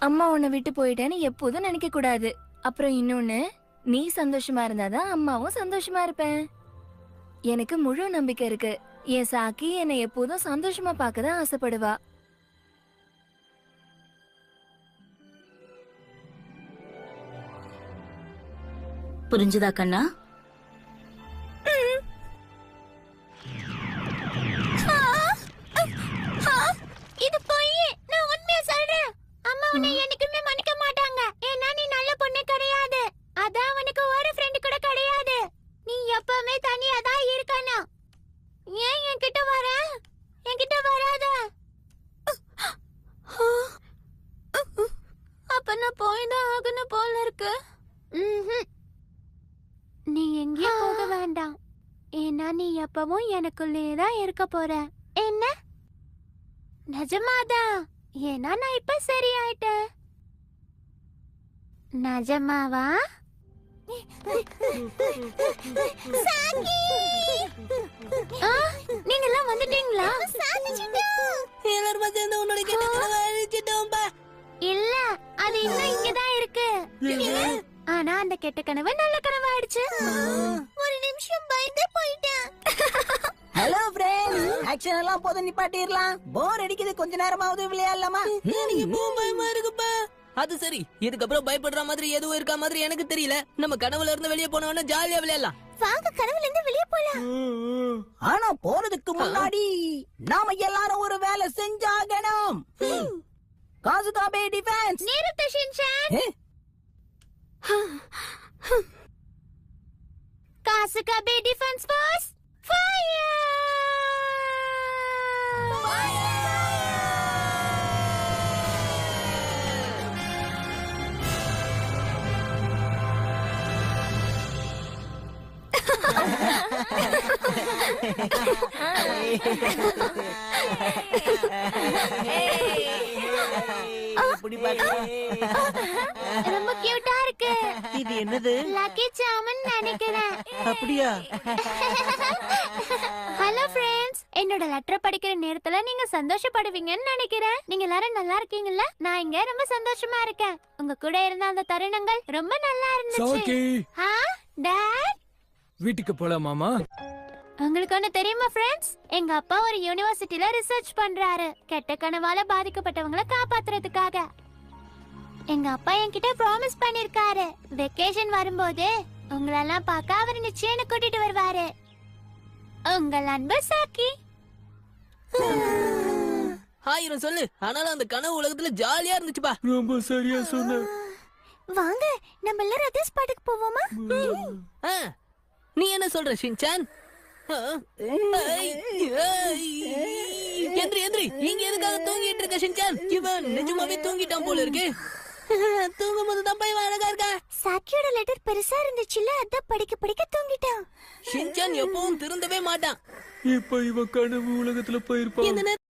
அம்மா உன்னை விட்டு போயிட்டேன்னு எப்போதும் நினைக்க கூடாது. அப்புறம் இன்னொன்னு, நீ சந்தோஷமா இருந்தாதான் அம்மாவும் சந்தோஷமா இருப்பேன். எனக்கு முழு நம்பிக்கை இருக்கு. என் சாக்கி என்னை எப்போதும் சந்தோஷமா பார்க்கதான் ஆசைப்படுவா. புரிஞ்சுதா கண்ணா? இது போய் நான் உண்மையா சொல்றேன். அம்மா உன்னை என்னைக்குமே மன்னிக்க மாட்டாங்க. ஏன்னா நீ நல்ல பொண்ணு கிடையாது. அதான் உனக்கு ஒரு ஃப்ரெண்ட் கூட கிடையாது. நீ எப்பவுமே தனியா தான் இருக்கணும். ஏன் என்கிட்ட வர? என்கிட்ட வராத. அப்ப நான் போய்தான் ஆகணும் போல இருக்கு. நீ எங்கேயும் போக வேண்டாம். ஏன்னா நீ எப்பவும் எனக்குள்ளேதான் இருக்க போற. என்ன? நிஜமாதான். ஏன்னா நான் இப்ப சரியாயிட்டேன். நிஜமாவா? நீங்க எல்லாம் வந்துட்டீங்களா? இல்ல, அது இன்னும் இங்கதான் இருக்கு. ஆனா அந்த கெட்ட கனவு நல்ல கனவு ஆயிடுச்சு. ஒரு நிமிஷம் பயந்து போயிட்டேன். ஹலோ ஃப்ரெண்ட்ஸ், ஆக்ஷன் எல்லாம் போத நிப்பாட்டிரலாம். போர் அடிக்குது, கொஞ்ச நேரமாவது விளையாடலாமா? எனக்கு பயமா இருக்குப்பா. அது சரி, இதுக்கப்புறம் பயப்படுற மாதிரி எதுவும் இருக்க மாதிரி எனக்கு தெரியல. நம்ம கனவுல இருந்து வெளியே போனோம்னா ஜாலியா விளையாடலாம். வாங்க, கனவுல இருந்து வெளியே போலாம். ஆனா போறதுக்கு முன்னாடி நாம எல்லாரும் ஒரு வேலை செஞ்சாகணும். Kasukabe defence. நிறுத்து Shinchan. Kasukabe defence force fire! ரொம்ப கியூட்டா இருக்கு. இது என்னது? லக்கி சாமன் நினைக்கிறேன். அப்படியா? ஹலோ ஃப்ரெண்ட்ஸ், என்னோட லெட்டர் படிக்கிற நேரத்துல நீங்க சந்தோஷப்படுவீங்கன்னு நினைக்கிறேன். நீங்க எல்லாரும் நல்லா இருக்கீங்கல்ல? நான் இங்க ரொம்ப சந்தோஷமா இருக்கேன். உங்க கூட இருந்த அந்த தருணங்கள் ரொம்ப நல்லா இருந்துச்சு. டாட், வீட்டுக்கு போலாமாமா? உங்களுக்கு ஒண்ணு தெரியுமா ஃப்ரெண்ட்ஸ்? எங்க அப்பா ஒரு யூனிவர்சிட்டில ரிசர்ச் பண்றாரு, கெட்ட கனவால பாதிக்கப்பட்டவங்களை காப்பாத்துறதுக்காக. எங்க அப்பா என்கிட்ட ப்ராமிஸ் பண்ணிருக்காரு, வெக்கேஷன் வரும்போது உங்களெல்லாம் பார்க்க அவர் நிச்சயம் என்ன கூட்டிட்டு வருவாரு. உங்கள் அன்பு சாக்கி. ஆயிரம் சொல்லு, ஆனாலும் அந்த கனவு உலகத்துல ஜாலியா இருந்துச்சுப்பா. ரொம்ப சரியா சொன்ன. வாங்க, நம்ம எல்லாரும் அதே ஸ்பாட்டுக்கு போவோமா? நீ என்ன சொல்ற ஷின்சான்? எந்திரி எந்திரி, இங்க எதுக்காக தூங்கிட்டு இருக்க ஷின்சான்? இவன் நிஜமாவே தூங்கிட்டான் போல இருக்கு. தூங்கும் போது தான் போய் அழகா இருக்கா. சாக்கியோட லெட்டர் பெருசா இருந்துச்சுல்ல, அத படிக்க படிக்க தூங்கிட்டான். ஷின்சான் எப்பவும் திருந்தவே மாட்டான். இப்ப இவ கனவு உலகத்துல போயிருப்பான்.